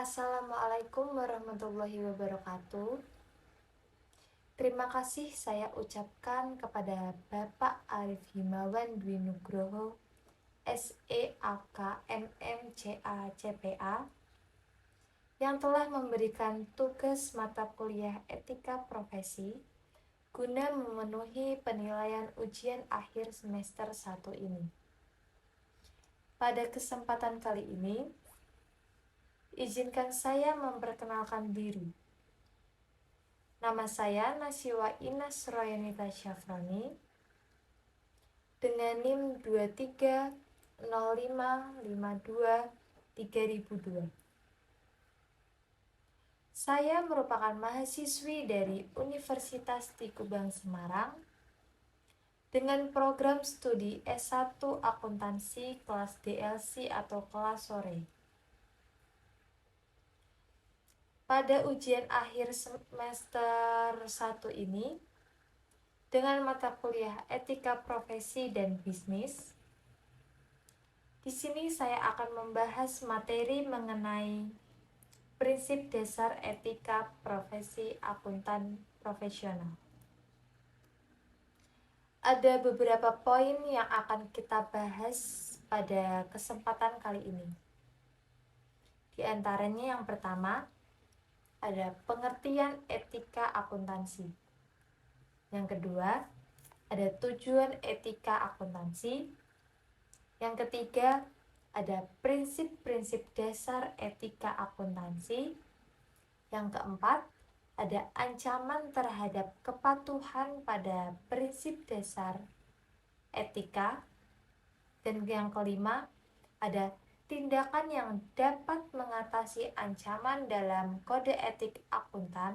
Assalamualaikum warahmatullahi wabarakatuh. Terima kasih saya ucapkan kepada Bapak Arif Himawan Dwi Nugroho, SEAK MMCA CPA, yang telah memberikan tugas mata kuliah Etika Profesi guna memenuhi penilaian ujian akhir semester 1 ini. Pada kesempatan kali ini, izinkan saya memperkenalkan diri. Nama saya Nasiwa Inas Royanita Syafroni dengan NIM 2305523002. Saya merupakan mahasiswi dari Universitas Di Kubang Semarang dengan program studi S1 Akuntansi kelas DLC atau kelas sore. Pada ujian akhir semester 1 ini, dengan mata kuliah Etika Profesi dan Bisnis, di sini saya akan membahas materi mengenai prinsip dasar etika profesi akuntan profesional. Ada beberapa poin yang akan kita bahas pada kesempatan kali ini. Di antaranya yang pertama, ada pengertian etika akuntansi. Yang kedua, ada tujuan etika akuntansi. Yang ketiga, ada prinsip-prinsip dasar etika akuntansi. Yang keempat, ada ancaman terhadap kepatuhan pada prinsip dasar etika. Dan yang kelima, ada tindakan yang dapat mengatasi ancaman dalam kode etik akuntan.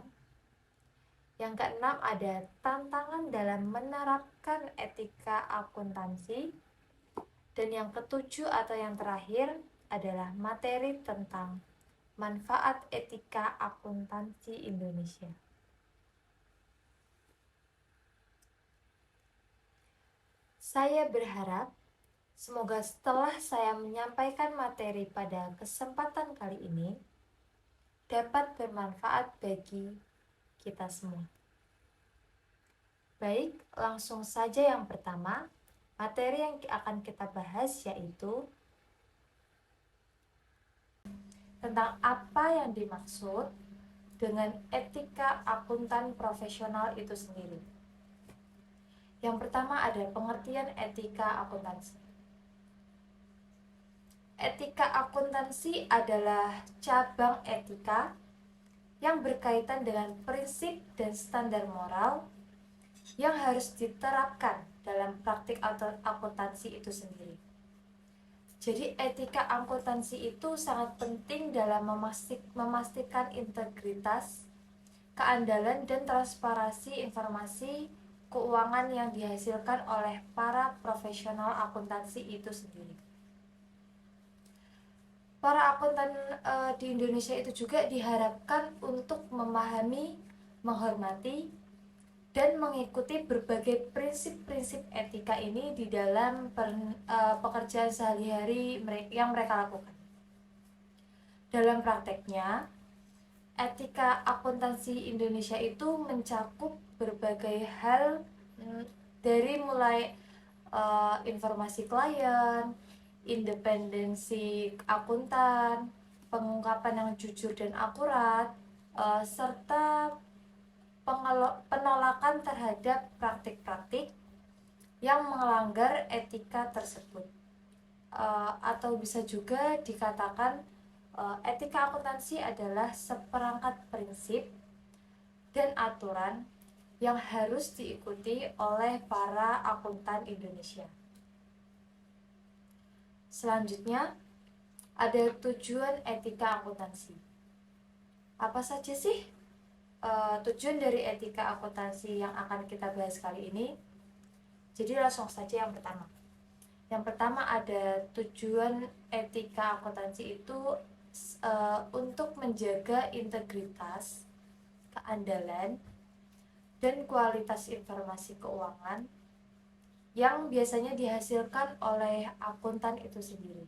Yang keenam, ada tantangan dalam menerapkan etika akuntansi. Dan yang ketujuh atau yang terakhir adalah materi tentang manfaat etika akuntansi Indonesia. Saya berharap semoga setelah saya menyampaikan materi pada kesempatan kali ini dapat bermanfaat bagi kita semua. Baik, langsung saja yang pertama, materi yang akan kita bahas yaitu tentang apa yang dimaksud dengan etika akuntan profesional itu sendiri. Yang pertama ada pengertian etika akuntansi. Etika akuntansi adalah cabang etika yang berkaitan dengan prinsip dan standar moral yang harus diterapkan dalam praktik akuntansi itu sendiri. Jadi etika akuntansi itu sangat penting dalam memastikan integritas, keandalan, dan transparansi informasi keuangan yang dihasilkan oleh para profesional akuntansi itu sendiri. Para akuntan di Indonesia itu juga diharapkan untuk memahami, menghormati, dan mengikuti berbagai prinsip-prinsip etika ini di dalam pekerjaan sehari-hari yang mereka lakukan. Dalam prakteknya, etika akuntansi Indonesia itu mencakup berbagai hal dari mulai informasi klien, independensi akuntan, pengungkapan yang jujur dan akurat, serta penolakan terhadap praktik-praktik yang melanggar etika tersebut. Atau bisa juga dikatakan etika akuntansi adalah seperangkat prinsip dan aturan yang harus diikuti oleh para akuntan Indonesia. Selanjutnya, ada tujuan etika akuntansi. Apa saja sih tujuan dari etika akuntansi yang akan kita bahas kali ini? Jadi langsung saja yang pertama. Yang pertama ada tujuan etika akuntansi itu untuk menjaga integritas, keandalan, dan kualitas informasi keuangan yang biasanya dihasilkan oleh akuntan itu sendiri.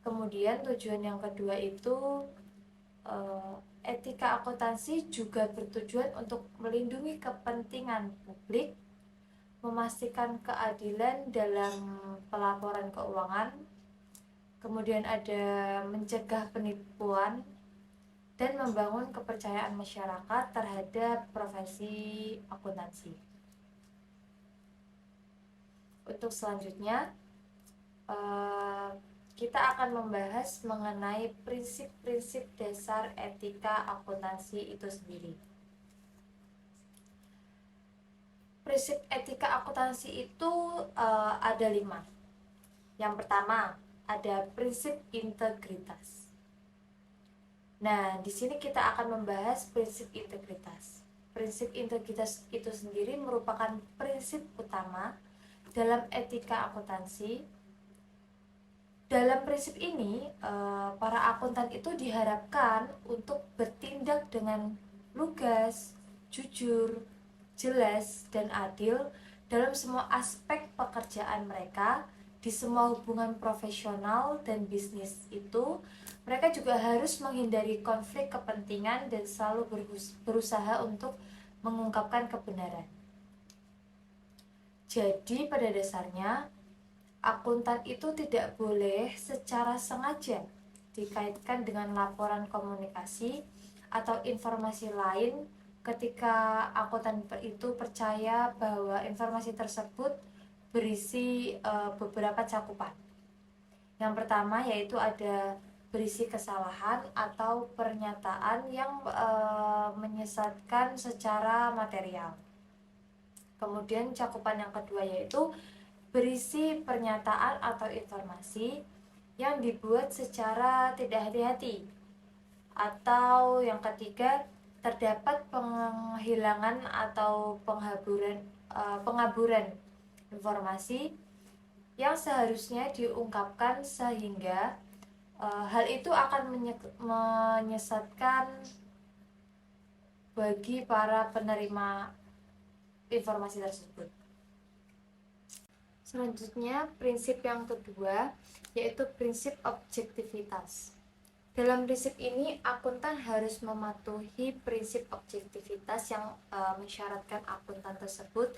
Kemudian tujuan yang kedua itu Etika akuntansi juga bertujuan untuk melindungi kepentingan publik, memastikan keadilan dalam pelaporan keuangan, kemudian ada mencegah penipuan, dan membangun kepercayaan masyarakat terhadap profesi akuntansi. Untuk selanjutnya, kita akan membahas mengenai prinsip-prinsip dasar etika akuntansi itu sendiri. Prinsip etika akuntansi itu ada 5. Yang pertama, ada prinsip integritas. Nah, di sini kita akan membahas prinsip integritas. Prinsip integritas itu sendiri merupakan prinsip utama dalam etika akuntansi. Dalam prinsip ini, para akuntan itu diharapkan untuk bertindak dengan lugas, jujur, jelas, dan adil dalam semua aspek pekerjaan mereka, di semua hubungan profesional dan bisnis itu. Mereka juga harus menghindari konflik kepentingan dan selalu berusaha untuk mengungkapkan kebenaran. Jadi pada dasarnya, akuntan itu tidak boleh secara sengaja dikaitkan dengan laporan komunikasi atau informasi lain ketika akuntan itu percaya bahwa informasi tersebut berisi beberapa cakupan. Yang pertama yaitu ada berisi kesalahan atau pernyataan yang menyesatkan secara material. Kemudian cakupan yang kedua yaitu berisi pernyataan atau informasi yang dibuat secara tidak hati-hati. Atau yang ketiga, terdapat penghilangan atau pengaburan informasi yang seharusnya diungkapkan sehingga hal itu akan menyesatkan bagi para penerima informasi tersebut. Selanjutnya, prinsip yang kedua yaitu prinsip objektivitas. Dalam prinsip ini, akuntan harus mematuhi prinsip objektivitas yang mensyaratkan akuntan tersebut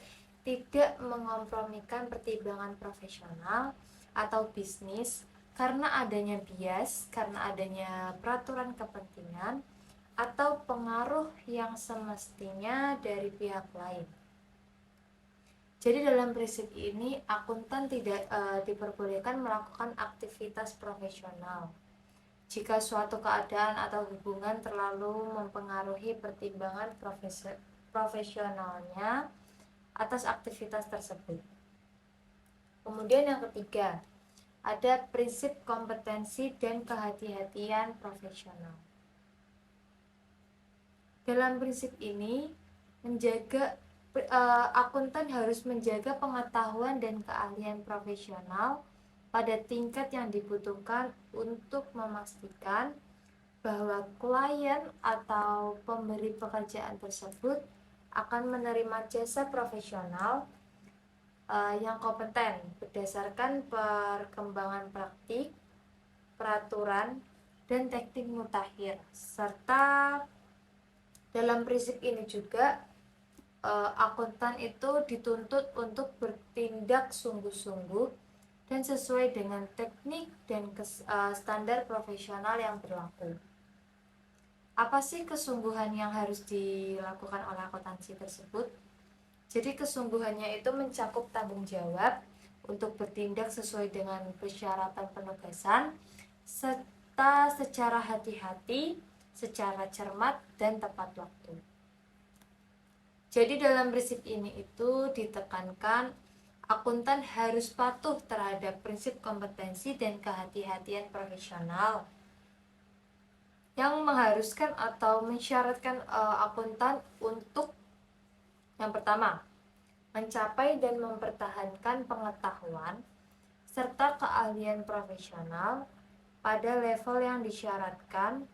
tidak mengompromikan pertimbangan profesional atau bisnis karena adanya bias, karena adanya peraturan kepentingan, atau pengaruh yang semestinya dari pihak lain. Jadi dalam prinsip ini, akuntan tidak diperbolehkan melakukan aktivitas profesional jika suatu keadaan atau hubungan terlalu mempengaruhi pertimbangan profesionalnya atas aktivitas tersebut. Kemudian yang ketiga, ada prinsip kompetensi dan kehati-hatian profesional. Dalam prinsip ini, akuntan harus menjaga pengetahuan dan keahlian profesional pada tingkat yang dibutuhkan untuk memastikan bahwa klien atau pemberi pekerjaan tersebut akan menerima jasa profesional yang kompeten berdasarkan perkembangan praktik, peraturan, dan teknik mutakhir. Serta dalam prinsip ini juga akuntan itu dituntut untuk bertindak sungguh-sungguh dan sesuai dengan teknik dan standar profesional yang berlaku. Apa sih kesungguhan yang harus dilakukan oleh akuntansi tersebut? Jadi kesungguhannya itu mencakup tanggung jawab untuk bertindak sesuai dengan persyaratan penugasan, serta secara hati-hati, secara cermat, dan tepat waktu. Jadi dalam prinsip ini itu ditekankan akuntan harus patuh terhadap prinsip kompetensi dan kehati-hatian profesional yang mengharuskan atau mensyaratkan akuntan untuk yang pertama, mencapai dan mempertahankan pengetahuan serta keahlian profesional pada level yang disyaratkan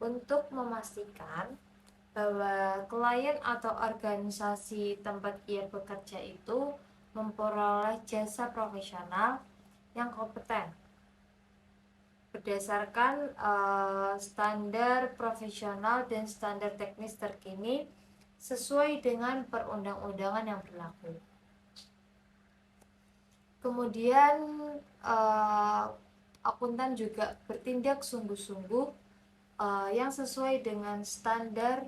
untuk memastikan bahwa klien atau organisasi tempat ia bekerja itu memperoleh jasa profesional yang kompeten. berdasarkan standar profesional dan standar teknis terkini sesuai dengan perundang-undangan yang berlaku. Kemudian akuntan juga bertindak sungguh-sungguh yang sesuai dengan standar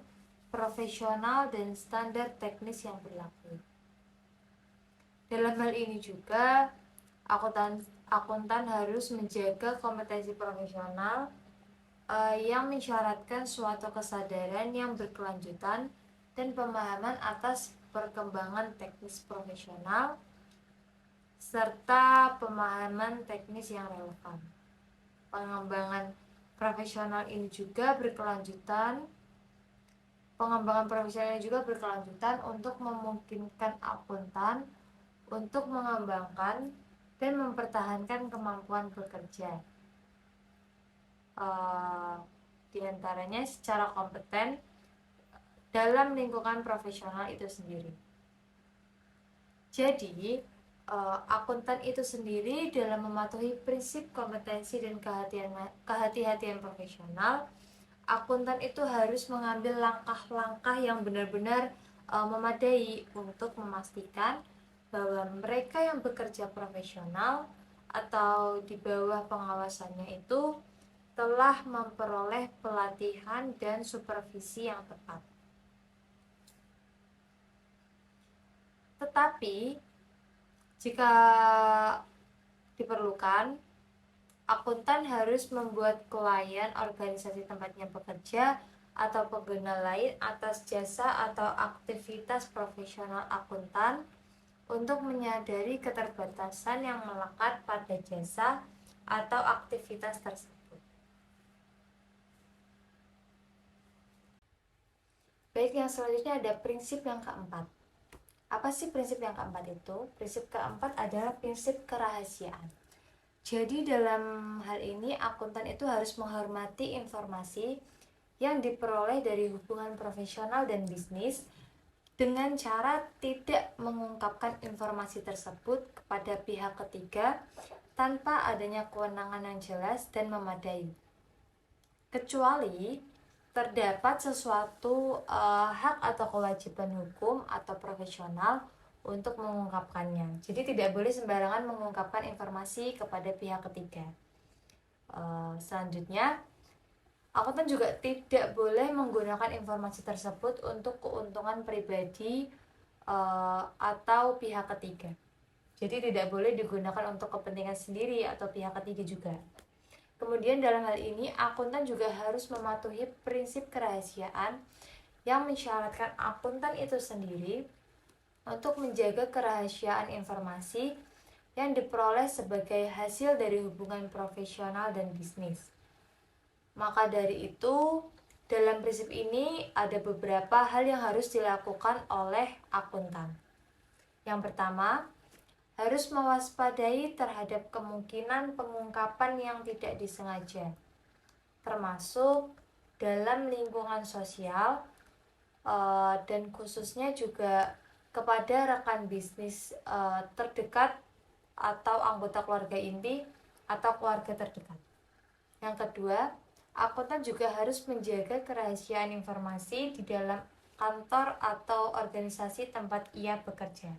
profesional dan standar teknis yang berlaku. Dalam hal ini juga akuntan harus menjaga kompetensi profesional yang mensyaratkan suatu kesadaran yang berkelanjutan dan pemahaman atas perkembangan teknis profesional serta pemahaman teknis yang relevan. Pengembangan profesional ini juga berkelanjutan. Pengembangan profesional ini juga berkelanjutan untuk memungkinkan akuntan untuk mengembangkan dan mempertahankan kemampuan bekerja. Di antaranya secara kompeten dalam lingkungan profesional itu sendiri. Jadi, akuntan itu sendiri dalam mematuhi prinsip kompetensi dan kehati-hatian profesional, akuntan itu harus mengambil langkah-langkah yang benar-benar memadai untuk memastikan bahwa mereka yang bekerja profesional atau di bawah pengawasannya itu telah memperoleh pelatihan dan supervisi yang tepat. Tetapi jika diperlukan, akuntan harus membuat klien organisasi tempatnya bekerja atau pengguna lain atas jasa atau aktivitas profesional akuntan untuk menyadari keterbatasan yang melekat pada jasa atau aktivitas tersebut. Baik, yang selanjutnya ada prinsip yang keempat. Apa sih prinsip yang keempat itu? Prinsip keempat adalah prinsip kerahasiaan. Jadi dalam hal ini akuntan itu harus menghormati informasi yang diperoleh dari hubungan profesional dan bisnis dengan cara tidak mengungkapkan informasi tersebut kepada pihak ketiga tanpa adanya kewenangan yang jelas dan memadai. Kecuali terdapat sesuatu hak atau kewajiban hukum atau profesional untuk mengungkapkannya. Jadi tidak boleh sembarangan mengungkapkan informasi kepada pihak ketiga. Selanjutnya, akuntan juga tidak boleh menggunakan informasi tersebut untuk keuntungan pribadi atau pihak ketiga. Jadi tidak boleh digunakan untuk kepentingan sendiri atau pihak ketiga juga. Kemudian dalam hal ini akuntan juga harus mematuhi prinsip kerahasiaan yang mensyaratkan akuntan itu sendiri untuk menjaga kerahasiaan informasi yang diperoleh sebagai hasil dari hubungan profesional dan bisnis. Maka dari itu, dalam prinsip ini ada beberapa hal yang harus dilakukan oleh akuntan. Yang pertama, harus mewaspadai terhadap kemungkinan pengungkapan yang tidak disengaja, termasuk dalam lingkungan sosial dan khususnya juga kepada rekan bisnis terdekat atau anggota keluarga inti atau keluarga terdekat. Yang kedua, akuntan juga harus menjaga kerahasiaan informasi di dalam kantor atau organisasi tempat ia bekerja.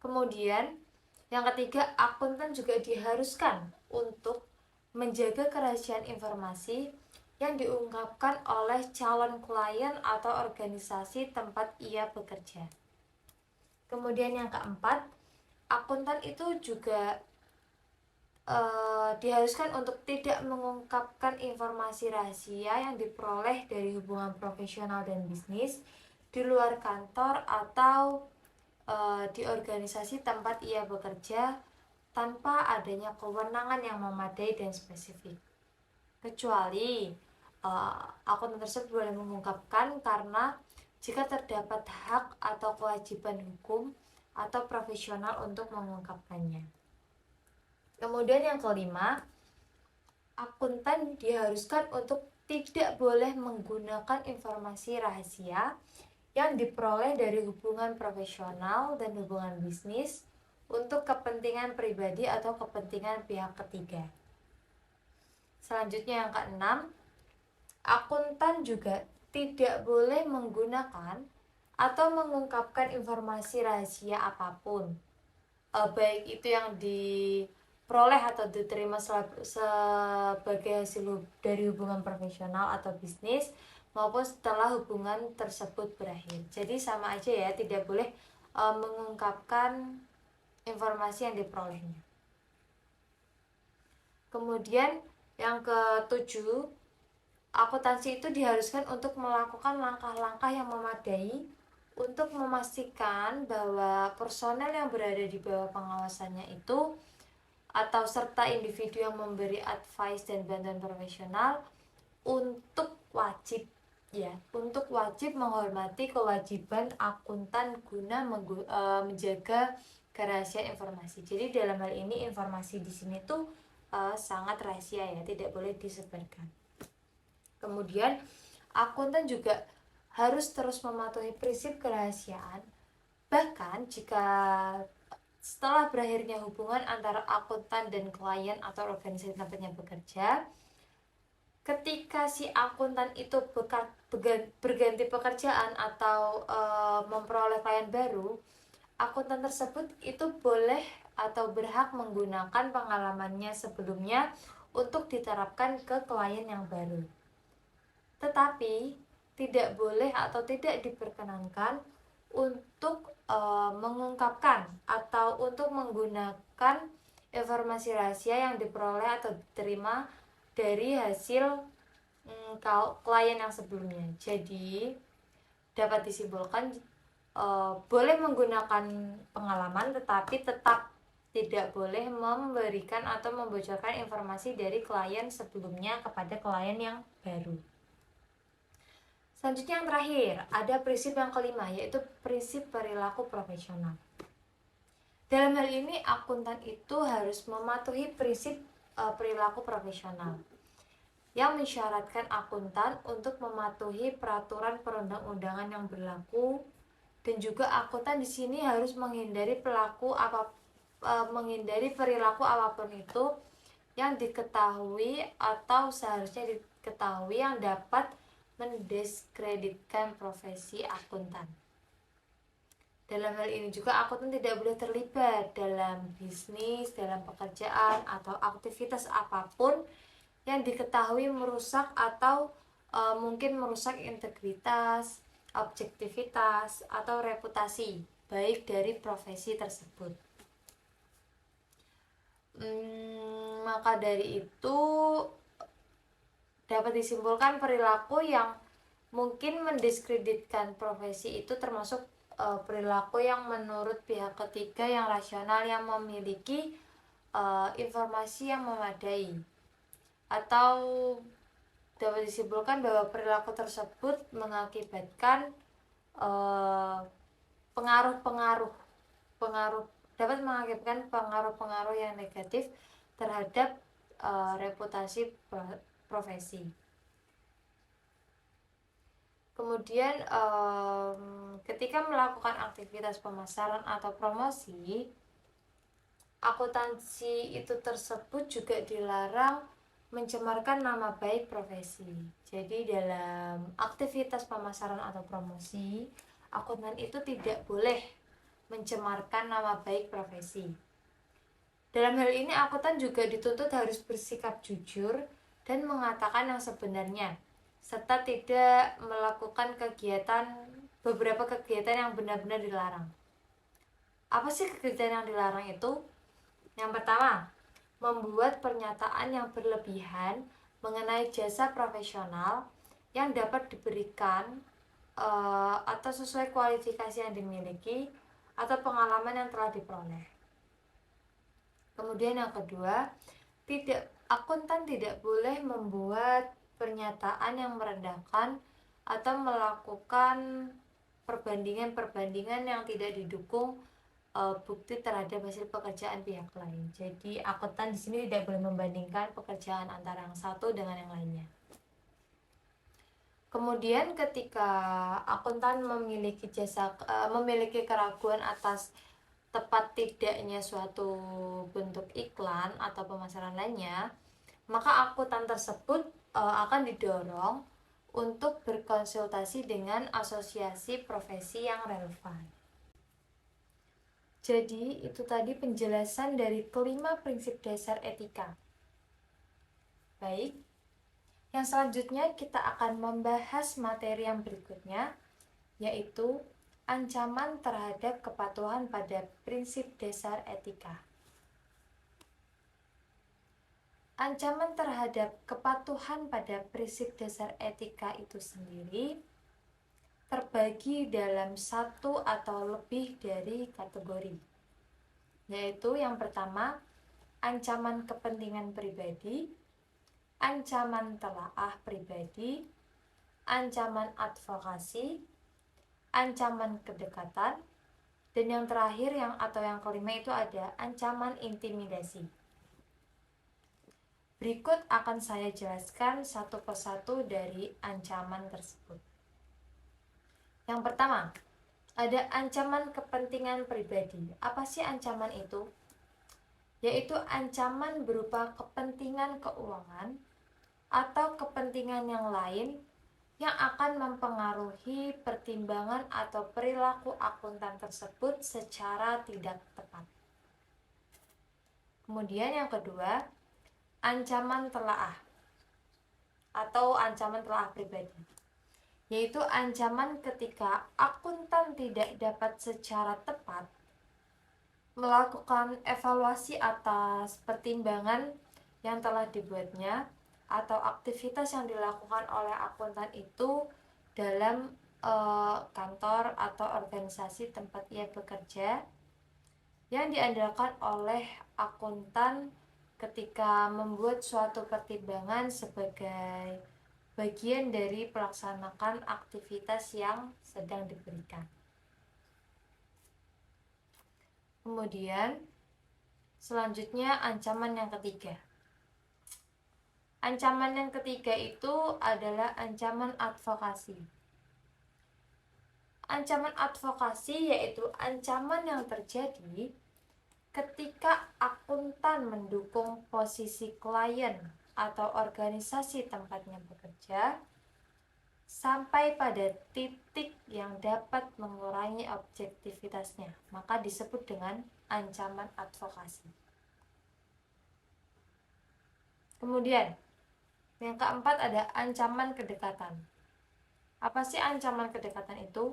Kemudian, yang ketiga, akuntan juga diharuskan untuk menjaga kerahasiaan informasi yang diungkapkan oleh calon klien atau organisasi tempat ia bekerja. Kemudian yang keempat, akuntan itu juga diharuskan untuk tidak mengungkapkan informasi rahasia yang diperoleh dari hubungan profesional dan bisnis di luar kantor atau di organisasi tempat ia bekerja tanpa adanya kewenangan yang memadai dan spesifik. Kecuali akuntan tersebut boleh mengungkapkan karena jika terdapat hak atau kewajiban hukum atau profesional untuk mengungkapkannya. Kemudian yang kelima, akuntan diharuskan untuk tidak boleh menggunakan informasi rahasia yang diperoleh dari hubungan profesional dan hubungan bisnis untuk kepentingan pribadi atau kepentingan pihak ketiga. Selanjutnya yang keenam, akuntan juga tidak boleh menggunakan atau mengungkapkan informasi rahasia apapun, baik itu yang diperoleh atau diterima sebagai hasil dari hubungan profesional atau bisnis maupun setelah hubungan tersebut berakhir. Jadi sama aja ya, tidak boleh mengungkapkan informasi yang diperolehnya. Kemudian yang ketujuh, akuntansi itu diharuskan untuk melakukan langkah-langkah yang memadai untuk memastikan bahwa personel yang berada di bawah pengawasannya itu atau serta individu yang memberi advice dan bantuan profesional untuk wajib menghormati kewajiban akuntan guna menjaga kerahasiaan informasi. Jadi dalam hal ini informasi di sini tuh sangat rahasia ya, tidak boleh disebarkan. Kemudian akuntan juga harus terus mematuhi prinsip kerahasiaan, bahkan jika setelah berakhirnya hubungan antara akuntan dan klien atau organisasi tempatnya bekerja, ketika si akuntan itu berganti pekerjaan atau memperoleh klien baru, akuntan tersebut itu boleh atau berhak menggunakan pengalamannya sebelumnya untuk diterapkan ke klien yang baru. Tetapi tidak boleh atau tidak diperkenankan untuk mengungkapkan atau untuk menggunakan informasi rahasia yang diperoleh atau diterima dari hasil klien yang sebelumnya. Jadi dapat disimpulkan boleh menggunakan pengalaman, tetapi tetap tidak boleh memberikan atau membocorkan informasi dari klien sebelumnya kepada klien yang baru. Selanjutnya yang terakhir, ada prinsip yang kelima, yaitu prinsip perilaku profesional. Dalam hal ini, akuntan itu harus mematuhi prinsip perilaku profesional yang mensyaratkan akuntan untuk mematuhi peraturan perundang-undangan yang berlaku, dan juga akuntan di sini harus menghindari perilaku apapun itu yang diketahui atau seharusnya diketahui yang dapat mendiskreditkan profesi akuntan. Dalam hal ini juga akuntan tidak boleh terlibat dalam bisnis, dalam pekerjaan atau aktivitas apapun yang diketahui merusak atau mungkin merusak integritas, objektivitas atau reputasi baik dari profesi tersebut. Maka dari itu dapat disimpulkan perilaku yang mungkin mendiskreditkan profesi itu termasuk perilaku yang menurut pihak ketiga yang rasional yang memiliki informasi yang memadai, atau dapat disimpulkan bahwa perilaku tersebut mengakibatkan dapat mengakibatkan pengaruh-pengaruh yang negatif terhadap reputasi profesi. Kemudian ketika melakukan aktivitas pemasaran atau promosi, akuntansi itu tersebut juga dilarang mencemarkan nama baik profesi. Jadi dalam aktivitas pemasaran atau promosi, akuntan itu tidak boleh mencemarkan nama baik profesi. Dalam hal ini akuntan juga dituntut harus bersikap jujur dan mengatakan yang sebenarnya, serta tidak melakukan beberapa kegiatan yang benar-benar dilarang. Apa sih kegiatan yang dilarang itu? Yang pertama, membuat pernyataan yang berlebihan mengenai jasa profesional yang dapat diberikan atau sesuai kualifikasi yang dimiliki atau pengalaman yang telah diperoleh. Kemudian yang kedua, akuntan tidak boleh membuat pernyataan yang merendahkan atau melakukan perbandingan yang tidak didukung bukti terhadap hasil pekerjaan pihak lain. Jadi akuntan di sini tidak boleh membandingkan pekerjaan antara yang satu dengan yang lainnya. Kemudian ketika akuntan memiliki keraguan atas tepat tidaknya suatu bentuk iklan atau pemasaran lainnya, maka akuntan tersebut akan didorong untuk berkonsultasi dengan asosiasi profesi yang relevan. Jadi, itu tadi penjelasan dari kelima prinsip dasar etika. Baik, yang selanjutnya kita akan membahas materi yang berikutnya, yaitu ancaman terhadap kepatuhan pada prinsip dasar etika. Ancaman terhadap kepatuhan pada prinsip dasar etika itu sendiri terbagi dalam satu atau lebih dari kategori, yaitu yang pertama, ancaman kepentingan pribadi, ancaman telaah pribadi, ancaman advokasi, ancaman kedekatan, dan yang terakhir yang kelima itu ada ancaman intimidasi. Berikut akan saya jelaskan satu persatu dari ancaman tersebut. Yang pertama, ada ancaman kepentingan pribadi. Apa sih ancaman itu? Yaitu ancaman berupa kepentingan keuangan atau kepentingan yang lain yang akan mempengaruhi pertimbangan atau perilaku akuntan tersebut secara tidak tepat. Kemudian yang kedua, ancaman telaah atau ancaman telaah pribadi, yaitu ancaman ketika akuntan tidak dapat secara tepat melakukan evaluasi atas pertimbangan yang telah dibuatnya atau aktivitas yang dilakukan oleh akuntan itu dalam kantor atau organisasi tempat ia bekerja, yang diandalkan oleh akuntan ketika membuat suatu pertimbangan sebagai bagian dari pelaksanakan aktivitas yang sedang diberikan. Kemudian selanjutnya ancaman yang ketiga. Ancaman yang ketiga itu adalah ancaman advokasi. Ancaman advokasi yaitu ancaman yang terjadi ketika akuntan mendukung posisi klien atau organisasi tempatnya bekerja sampai pada titik yang dapat mengurangi objektivitasnya, maka disebut dengan ancaman advokasi. Kemudian yang keempat ada ancaman kedekatan. Apa sih ancaman kedekatan itu?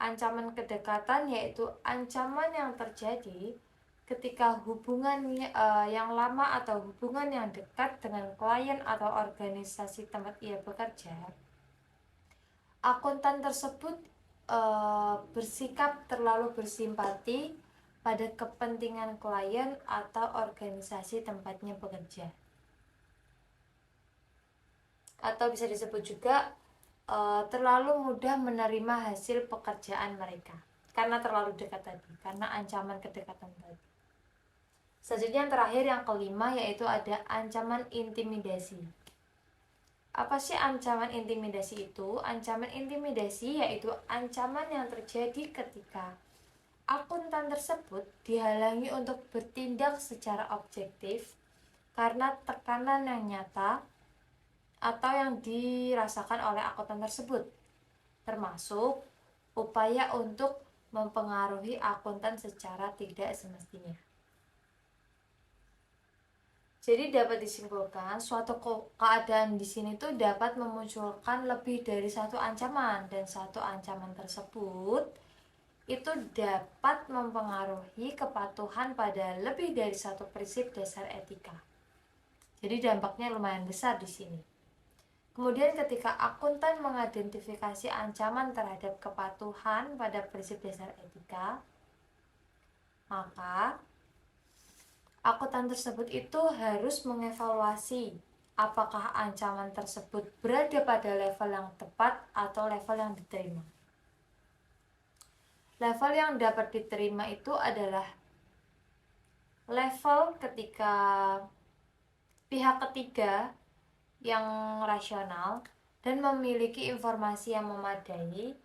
Ancaman kedekatan yaitu ancaman yang terjadi ketika hubungan yang lama atau hubungan yang dekat dengan klien atau organisasi tempat ia bekerja, akuntan tersebut bersikap terlalu bersimpati pada kepentingan klien atau organisasi tempatnya bekerja, atau bisa disebut juga terlalu mudah menerima hasil pekerjaan mereka karena terlalu dekat tadi, karena ancaman kedekatan tadi. Selanjutnya yang terakhir, yang kelima, yaitu ada ancaman intimidasi. Apa sih ancaman intimidasi itu? Ancaman intimidasi yaitu ancaman yang terjadi ketika akuntan tersebut dihalangi untuk bertindak secara objektif karena tekanan yang nyata atau yang dirasakan oleh akuntan tersebut, termasuk upaya untuk mempengaruhi akuntan secara tidak semestinya. Jadi dapat disimpulkan suatu keadaan di sini tuh dapat memunculkan lebih dari satu ancaman, dan satu ancaman tersebut itu dapat mempengaruhi kepatuhan pada lebih dari satu prinsip dasar etika. Jadi dampaknya lumayan besar di sini. Kemudian ketika akuntan mengidentifikasi ancaman terhadap kepatuhan pada prinsip dasar etika, maka akuntan tersebut itu harus mengevaluasi apakah ancaman tersebut berada pada level yang tepat atau level yang diterima. Level yang dapat diterima itu adalah level ketika pihak ketiga yang rasional dan memiliki informasi yang memadai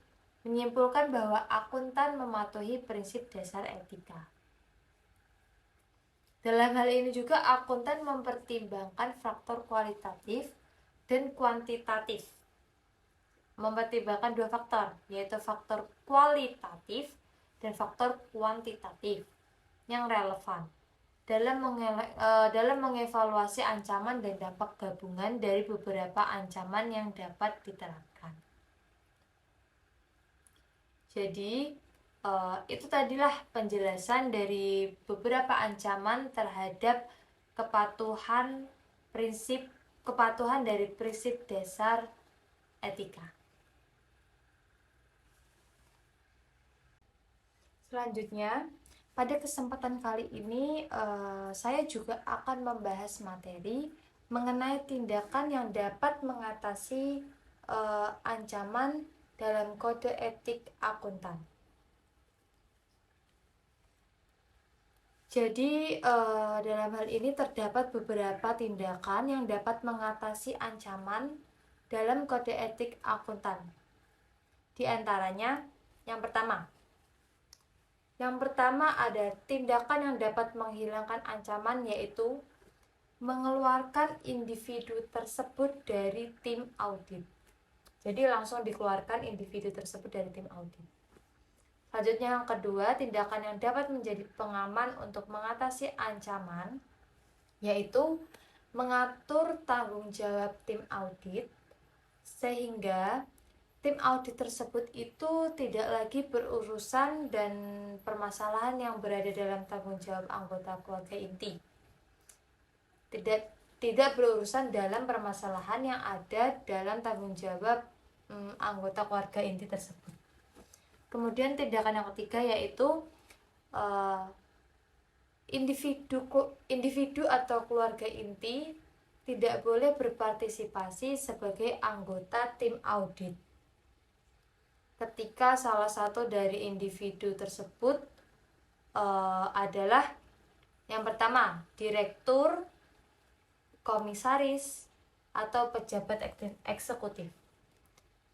menyimpulkan bahwa akuntan mematuhi prinsip dasar etika. Dalam hal ini juga akuntan mempertimbangkan faktor kualitatif dan kuantitatif. Mempertimbangkan dua faktor, yaitu faktor kualitatif dan faktor kuantitatif yang relevan dalam mengevaluasi ancaman dan dampak gabungan dari beberapa ancaman yang dapat diterapkan. Jadi itu tadilah penjelasan dari beberapa ancaman terhadap kepatuhan dari prinsip dasar etika. Selanjutnya, pada kesempatan kali ini saya juga akan membahas materi mengenai tindakan yang dapat mengatasi ancaman dalam kode etik akuntan. Jadi dalam hal ini terdapat beberapa tindakan yang dapat mengatasi ancaman dalam kode etik akuntan. Di antaranya, yang pertama ada tindakan yang dapat menghilangkan ancaman, yaitu mengeluarkan individu tersebut dari tim audit. Jadi langsung dikeluarkan individu tersebut dari tim audit. Selanjutnya yang kedua, tindakan yang dapat menjadi pengaman untuk mengatasi ancaman, yaitu mengatur tanggung jawab tim audit sehingga tim audit tersebut itu tidak lagi berurusan dan permasalahan yang berada dalam tanggung jawab anggota keluarga inti. Tidak berurusan dalam permasalahan yang ada dalam tanggung jawab anggota keluarga inti tersebut. Kemudian tindakan yang ketiga yaitu individu atau keluarga inti tidak boleh berpartisipasi sebagai anggota tim audit ketika salah satu dari individu tersebut adalah yang pertama direktur, komisaris, atau pejabat eksekutif.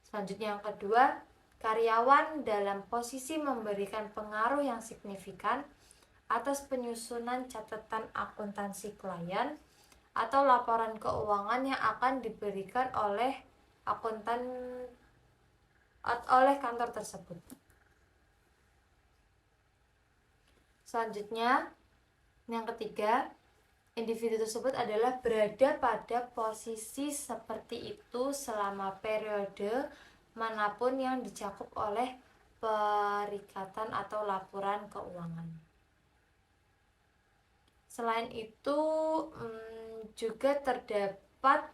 Selanjutnya yang kedua, karyawan dalam posisi memberikan pengaruh yang signifikan atas penyusunan catatan akuntansi klien atau laporan keuangan yang akan diberikan oleh kantor tersebut. Selanjutnya, yang ketiga, individu tersebut adalah berada pada posisi seperti itu selama periode manapun yang dicakup oleh perikatan atau laporan keuangan. Selain itu juga terdapat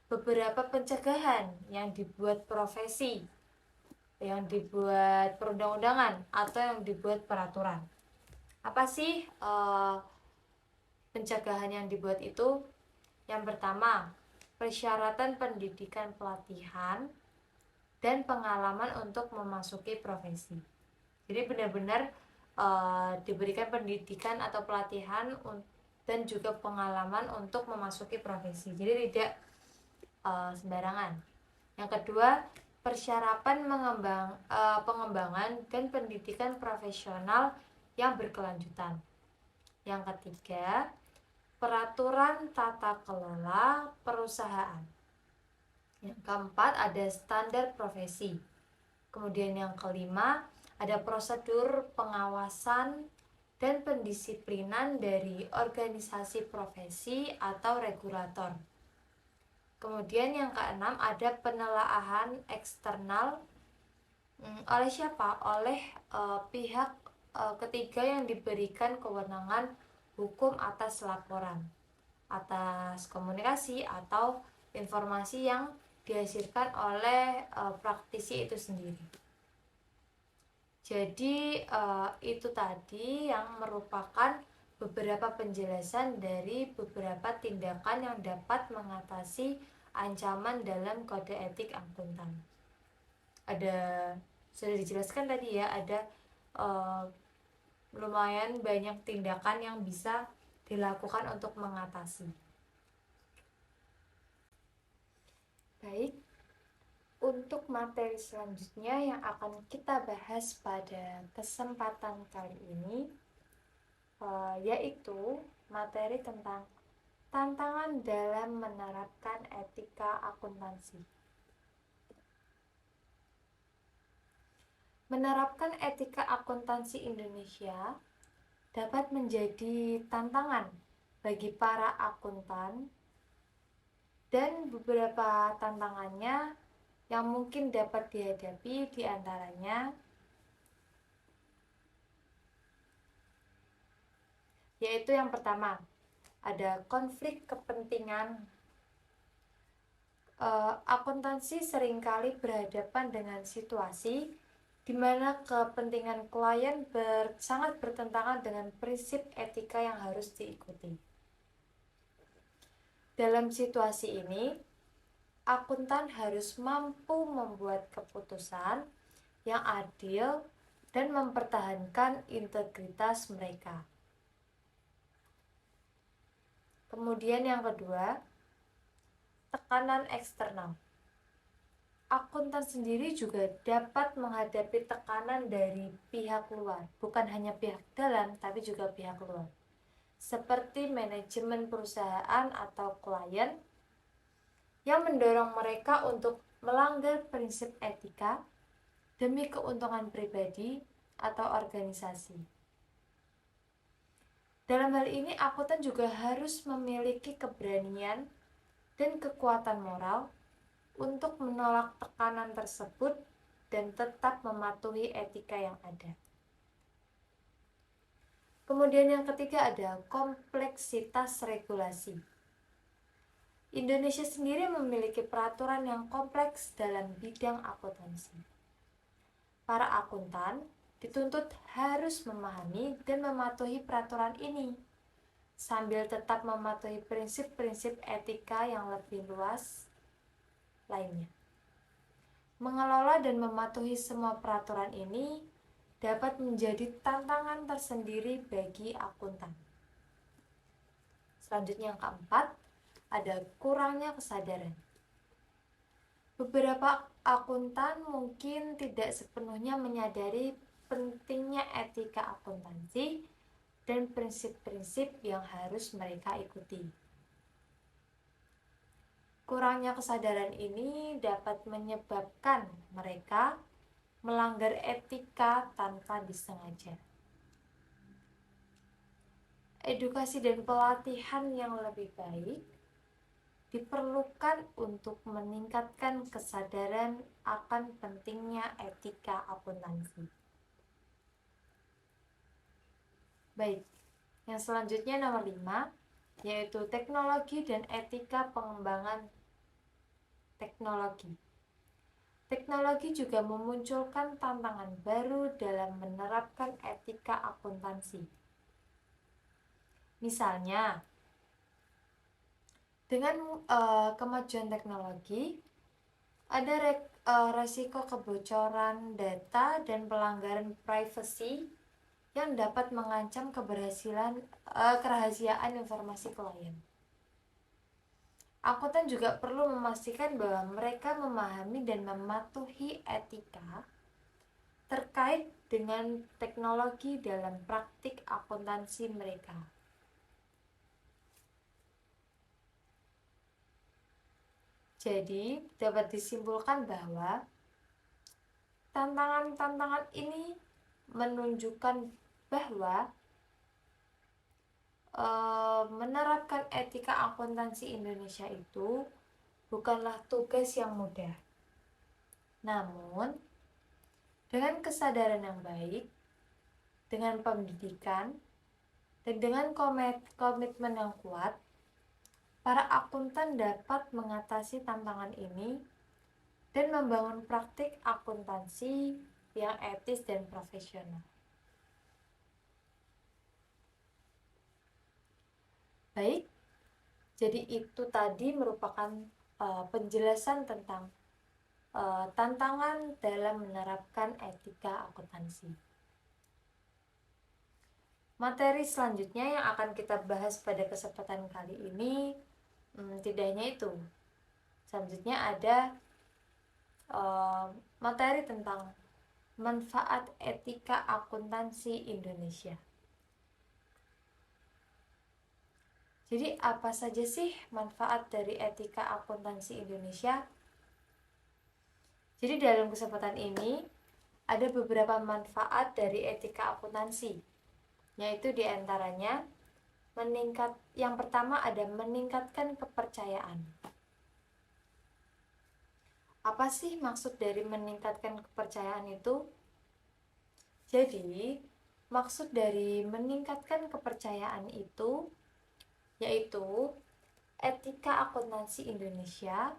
beberapa pencegahan yang dibuat profesi, yang dibuat perundang-undangan, atau yang dibuat peraturan. Apa sih pencegahan yang dibuat itu? Yang pertama, persyaratan pendidikan pelatihan dan pengalaman untuk memasuki profesi. Jadi benar-benar diberikan pendidikan atau pelatihan dan juga pengalaman untuk memasuki profesi. Jadi tidak sembarangan. Yang kedua, persyaratan pengembangan dan pendidikan profesional yang berkelanjutan. Yang ketiga, peraturan tata kelola perusahaan. Yang keempat, ada standar profesi. Kemudian yang kelima, ada prosedur pengawasan dan pendisiplinan dari organisasi profesi atau regulator. Kemudian yang keenam, ada penelaahan eksternal oleh siapa? Oleh pihak ketiga yang diberikan kewenangan hukum atas laporan, atas komunikasi atau informasi yang dihasilkan oleh praktisi itu sendiri. Jadi itu tadi yang merupakan beberapa penjelasan dari beberapa tindakan yang dapat mengatasi ancaman dalam kode etik akuntan. Sudah dijelaskan tadi ya, ada lumayan banyak tindakan yang bisa dilakukan untuk mengatasi. Baik, untuk materi selanjutnya yang akan kita bahas pada kesempatan kali ini yaitu materi tentang tantangan dalam menerapkan etika akuntansi. Menerapkan etika akuntansi Indonesia dapat menjadi tantangan bagi para akuntan, dan beberapa tantangannya yang mungkin dapat dihadapi diantaranya yaitu yang pertama, ada konflik kepentingan. Akuntansi seringkali berhadapan dengan situasi di mana kepentingan klien sangat bertentangan dengan prinsip etika yang harus diikuti. Dalam situasi ini, akuntan harus mampu membuat keputusan yang adil dan mempertahankan integritas mereka. Kemudian yang kedua, tekanan eksternal. Akuntan sendiri juga dapat menghadapi tekanan dari pihak luar, bukan hanya pihak dalam, tapi juga pihak luar, seperti manajemen perusahaan atau klien yang mendorong mereka untuk melanggar prinsip etika demi keuntungan pribadi atau organisasi. Dalam hal ini, akuntan juga harus memiliki keberanian dan kekuatan moral untuk menolak tekanan tersebut dan tetap mematuhi etika yang ada. Kemudian yang ketiga ada kompleksitas regulasi. Indonesia sendiri memiliki peraturan yang kompleks dalam bidang akuntansi. Para akuntan dituntut harus memahami dan mematuhi peraturan ini, sambil tetap mematuhi prinsip-prinsip etika yang lebih luas lainnya. Mengelola dan mematuhi semua peraturan ini dapat menjadi tantangan tersendiri bagi akuntan. Selanjutnya yang keempat, ada kurangnya kesadaran. Beberapa akuntan mungkin tidak sepenuhnya menyadari pentingnya etika akuntansi dan prinsip-prinsip yang harus mereka ikuti. Kurangnya kesadaran ini dapat menyebabkan mereka melanggar etika tanpa disengaja. Edukasi dan pelatihan yang lebih baik diperlukan untuk meningkatkan kesadaran akan pentingnya etika akuntansi. Baik, yang selanjutnya nomor 5, yaitu teknologi dan etika pengembangan teknologi. Teknologi juga memunculkan tantangan baru dalam menerapkan etika akuntansi. Misalnya, dengan kemajuan teknologi, ada resiko kebocoran data dan pelanggaran privasi yang dapat mengancam kerahasiaan informasi klien. Akuntan juga perlu memastikan bahwa mereka memahami dan mematuhi etika terkait dengan teknologi dalam praktik akuntansi mereka. Jadi, dapat disimpulkan bahwa tantangan-tantangan ini menunjukkan bahwa menerapkan etika akuntansi Indonesia itu bukanlah tugas yang mudah. Namun, dengan kesadaran yang baik, dengan pendidikan, dan dengan komitmen yang kuat, para akuntan dapat mengatasi tantangan ini dan membangun praktik akuntansi yang etis dan profesional. Baik, jadi itu tadi merupakan penjelasan tentang tantangan dalam menerapkan etika akuntansi. Materi selanjutnya yang akan kita bahas pada kesempatan kali ini tidak hanya itu. Selanjutnya ada materi tentang manfaat etika akuntansi Indonesia. Jadi apa saja sih manfaat dari etika akuntansi Indonesia? Jadi dalam kesempatan ini ada beberapa manfaat dari etika akuntansi, yaitu diantaranya yang pertama ada meningkatkan kepercayaan. Apa sih maksud dari meningkatkan kepercayaan itu? Jadi, maksud dari meningkatkan kepercayaan itu yaitu etika akuntansi Indonesia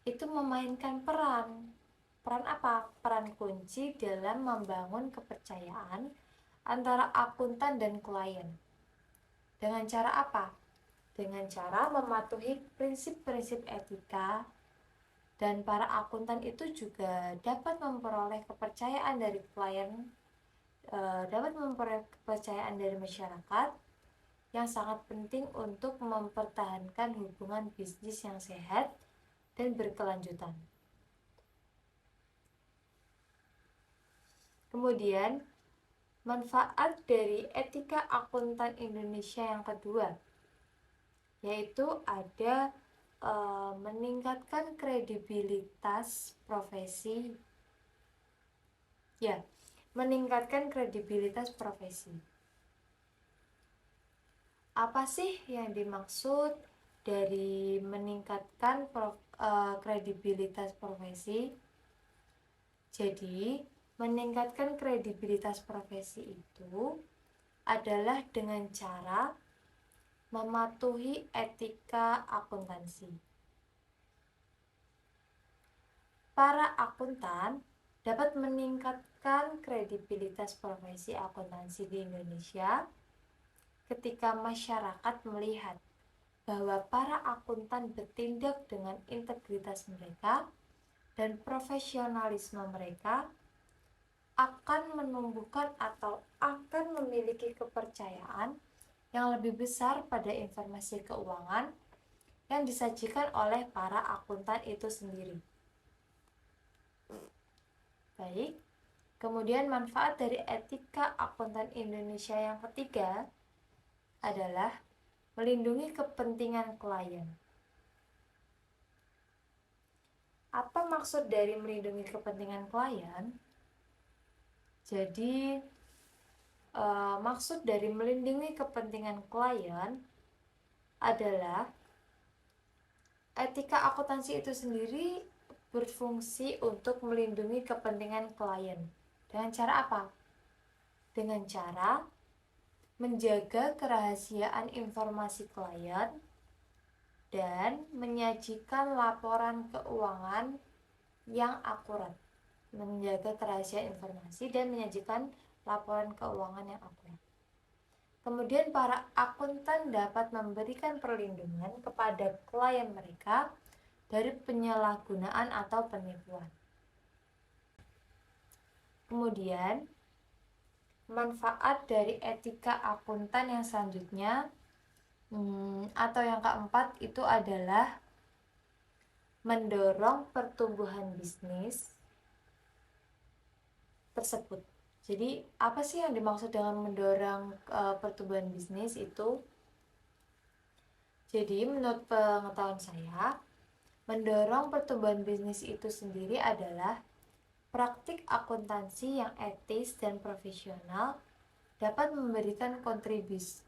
itu memainkan peran. Peran apa? Peran kunci dalam membangun kepercayaan antara akuntan dan klien. Dengan cara apa? Dengan cara mematuhi prinsip-prinsip etika, dan para akuntan itu juga dapat memperoleh kepercayaan dari klien, dapat memperoleh kepercayaan dari masyarakat yang sangat penting untuk mempertahankan hubungan bisnis yang sehat dan berkelanjutan. Kemudian, manfaat dari etika akuntan Indonesia yang kedua, yaitu ada meningkatkan kredibilitas profesi. Ya, meningkatkan kredibilitas profesi. Apa sih yang dimaksud dari meningkatkan kredibilitas profesi? Jadi, meningkatkan kredibilitas profesi itu adalah dengan cara mematuhi etika akuntansi. Para akuntan dapat meningkatkan kredibilitas profesi akuntansi di Indonesia ketika masyarakat melihat bahwa para akuntan bertindak dengan integritas mereka dan profesionalisme mereka, akan menumbuhkan atau akan memiliki kepercayaan yang lebih besar pada informasi keuangan yang disajikan oleh para akuntan itu sendiri. Baik, kemudian manfaat dari etika akuntan Indonesia yang ketiga adalah melindungi kepentingan klien. Apa maksud dari melindungi kepentingan klien? Jadi, maksud dari melindungi kepentingan klien adalah etika akuntansi itu sendiri berfungsi untuk melindungi kepentingan klien. Dengan cara apa? Dengan cara menjaga kerahasiaan informasi klien dan menyajikan laporan keuangan yang akurat. Menjaga kerahasiaan informasi dan menyajikan laporan keuangan yang akurat. Kemudian para akuntan dapat memberikan perlindungan kepada klien mereka dari penyalahgunaan atau penipuan. Kemudian, manfaat dari etika akuntan yang selanjutnya atau yang keempat itu adalah mendorong pertumbuhan bisnis tersebut. Jadi, apa sih yang dimaksud dengan mendorong pertumbuhan bisnis itu? Jadi, menurut pengetahuan saya, mendorong pertumbuhan bisnis itu sendiri adalah praktik akuntansi yang etis dan profesional dapat memberikan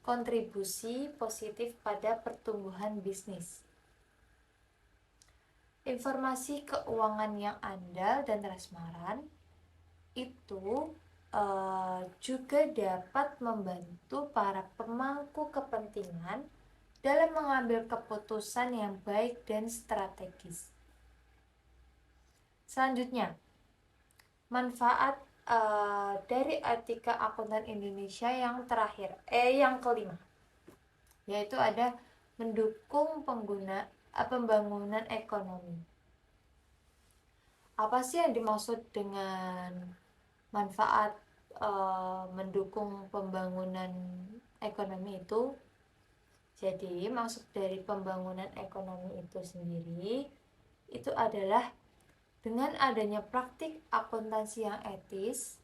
kontribusi positif pada pertumbuhan bisnis. Informasi keuangan yang andal dan transparan itu juga dapat membantu para pemangku kepentingan dalam mengambil keputusan yang baik dan strategis. Selanjutnya, manfaat dari etika akuntan Indonesia yang terakhir, yang kelima, yaitu ada mendukung pembangunan ekonomi. Apa sih yang dimaksud dengan manfaat mendukung pembangunan ekonomi itu? Jadi, maksud dari pembangunan ekonomi itu sendiri itu adalah dengan adanya praktik akuntansi yang etis,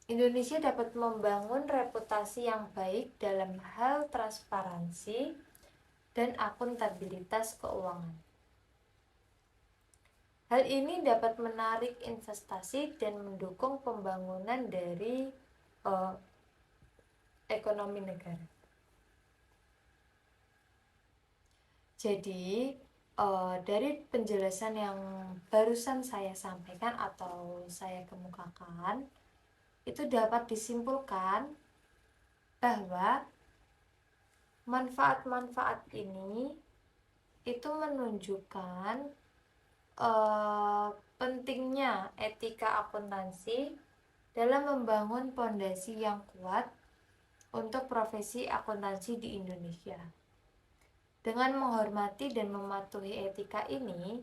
Indonesia dapat membangun reputasi yang baik dalam hal transparansi dan akuntabilitas keuangan. Hal ini dapat menarik investasi dan mendukung pembangunan dari ekonomi negara. Jadi, dari penjelasan yang barusan saya sampaikan atau saya kemukakan, itu dapat disimpulkan bahwa manfaat-manfaat ini itu menunjukkan pentingnya etika akuntansi dalam membangun fondasi yang kuat untuk profesi akuntansi di Indonesia. Dengan menghormati dan mematuhi etika ini,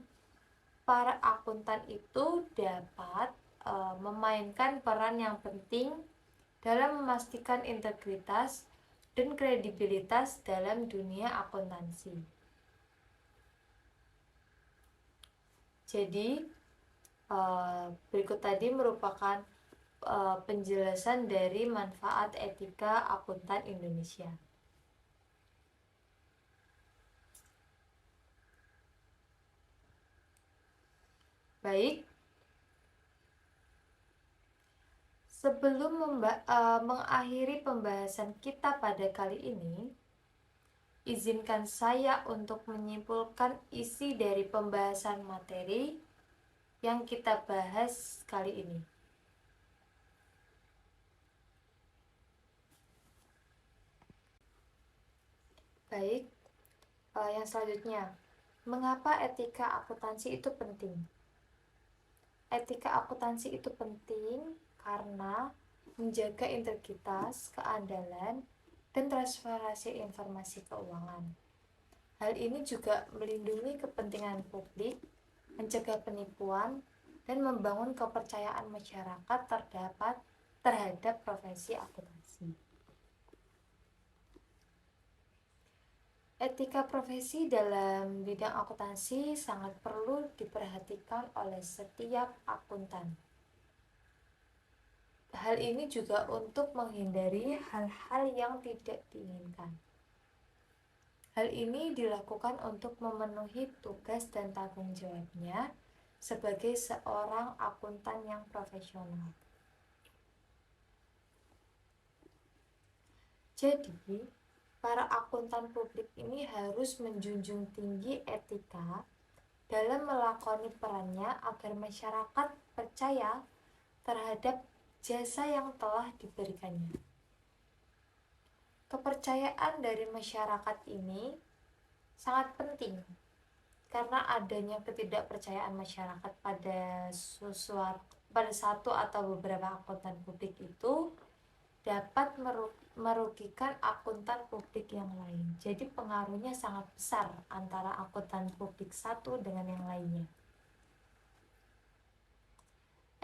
para akuntan itu dapat memainkan peran yang penting dalam memastikan integritas dan kredibilitas dalam dunia akuntansi. Jadi, berikut tadi merupakan penjelasan dari manfaat etika akuntan Indonesia. Baik, sebelum mengakhiri pembahasan kita pada kali ini, izinkan saya untuk menyimpulkan isi dari pembahasan materi yang kita bahas kali ini. Baik, yang selanjutnya, mengapa etika akuntansi itu penting? Etika akuntansi itu penting karena menjaga integritas, keandalan, dan transparansi informasi keuangan. Hal ini juga melindungi kepentingan publik, mencegah penipuan, dan membangun kepercayaan masyarakat terhadap profesi akuntansi. Etika profesi dalam bidang akuntansi sangat perlu diperhatikan oleh setiap akuntan. Hal ini juga untuk menghindari hal-hal yang tidak diinginkan. Hal ini dilakukan untuk memenuhi tugas dan tanggung jawabnya sebagai seorang akuntan yang profesional. Jadi, para akuntan publik ini harus menjunjung tinggi etika dalam melakoni perannya agar masyarakat percaya terhadap jasa yang telah diberikannya. Kepercayaan dari masyarakat ini sangat penting karena adanya ketidakpercayaan masyarakat pada satu atau beberapa akuntan publik itu dapat merugikan akuntan publik yang lain. Jadi pengaruhnya sangat besar antara akuntan publik satu dengan yang lainnya.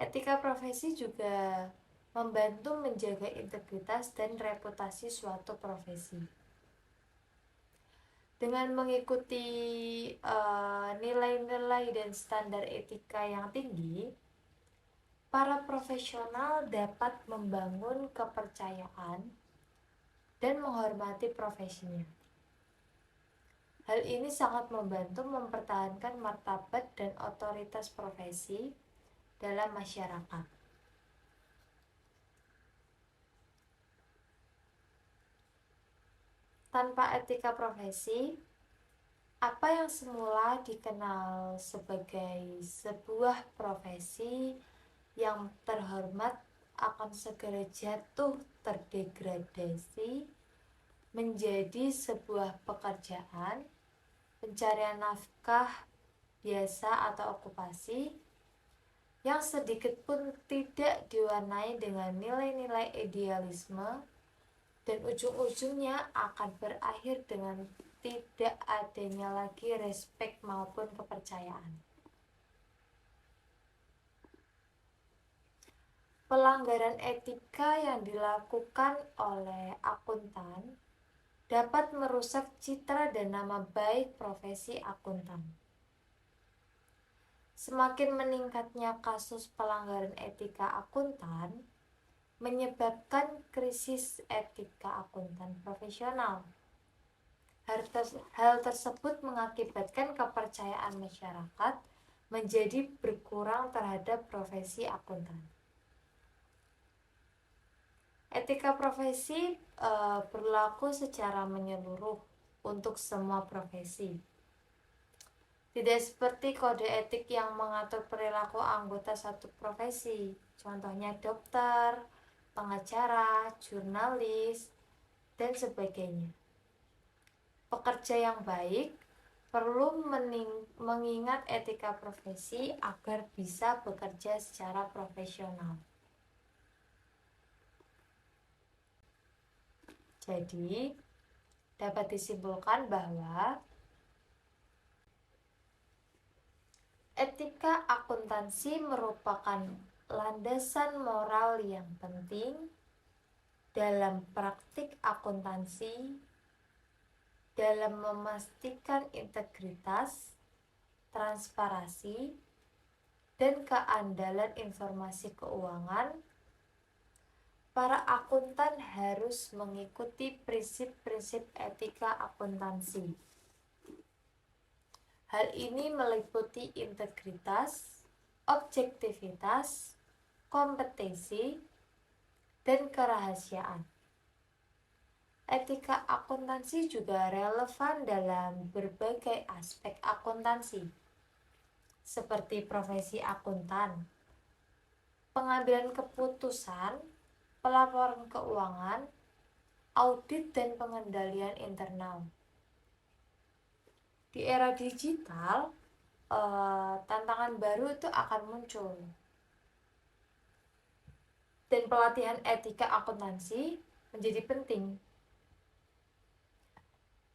Etika profesi juga membantu menjaga integritas dan reputasi suatu profesi. Dengan mengikuti nilai-nilai dan standar etika yang tinggi, para profesional dapat membangun kepercayaan dan menghormati profesinya. Hal ini sangat membantu mempertahankan martabat dan otoritas profesi dalam masyarakat. Tanpa etika profesi, apa yang semula dikenal sebagai sebuah profesi yang terhormat akan segera jatuh terdegradasi menjadi sebuah pekerjaan, pencarian nafkah biasa atau okupasi yang sedikit pun tidak diwarnai dengan nilai-nilai idealisme dan ujung-ujungnya akan berakhir dengan tidak adanya lagi respek maupun kepercayaan. Pelanggaran etika yang dilakukan oleh akuntan dapat merusak citra dan nama baik profesi akuntan. Semakin meningkatnya kasus pelanggaran etika akuntan menyebabkan krisis etika akuntan profesional. Hal tersebut mengakibatkan kepercayaan masyarakat menjadi berkurang terhadap profesi akuntan. Etika profesi berlaku secara menyeluruh untuk semua profesi. Tidak seperti kode etik yang mengatur perilaku anggota satu profesi, contohnya dokter, pengacara, jurnalis, dan sebagainya. Pekerja yang baik perlu mengingat etika profesi agar bisa bekerja secara profesional. Jadi, dapat disimpulkan bahwa etika akuntansi merupakan landasan moral yang penting dalam praktik akuntansi dalam memastikan integritas, transparansi, dan keandalan informasi keuangan. Para akuntan harus mengikuti prinsip-prinsip etika akuntansi. Hal ini meliputi integritas, objektivitas, kompetensi, dan kerahasiaan. Etika akuntansi juga relevan dalam berbagai aspek akuntansi, seperti profesi akuntan, pengambilan keputusan, pelaporan keuangan, audit, dan pengendalian internal. Di era digital, tantangan baru itu akan muncul. Dan pelatihan etika akuntansi menjadi penting.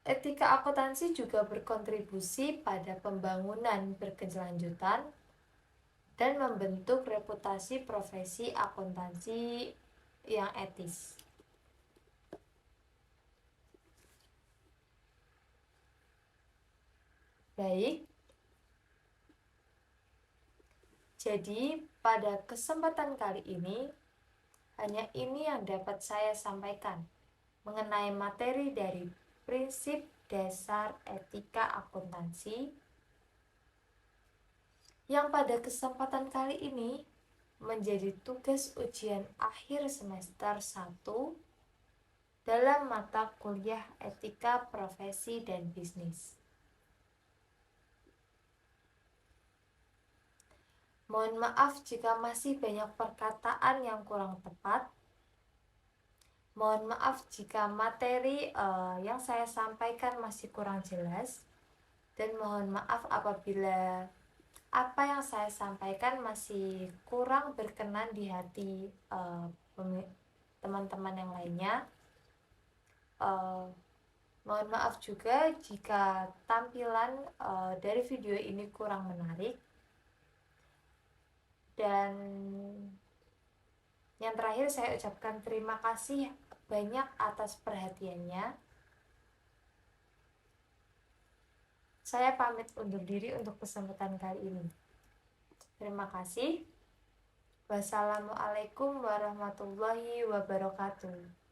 Etika akuntansi juga berkontribusi pada pembangunan berkelanjutan dan membentuk reputasi profesi akuntansi yang etis. Baik, jadi pada kesempatan kali ini hanya ini yang dapat saya sampaikan mengenai materi dari prinsip dasar etika akuntansi yang pada kesempatan kali ini menjadi tugas ujian akhir semester 1 dalam mata kuliah etika profesi dan bisnis. Mohon maaf jika masih banyak perkataan yang kurang tepat. Mohon maaf jika materi yang saya sampaikan masih kurang jelas. Dan mohon maaf apabila apa yang saya sampaikan masih kurang berkenan di hati teman-teman yang lainnya. Mohon maaf juga jika tampilan dari video ini kurang menarik. Dan yang terakhir saya ucapkan terima kasih banyak atas perhatiannya. Saya pamit undur diri untuk kesempatan kali ini. Terima kasih. Wassalamualaikum warahmatullahi wabarakatuh.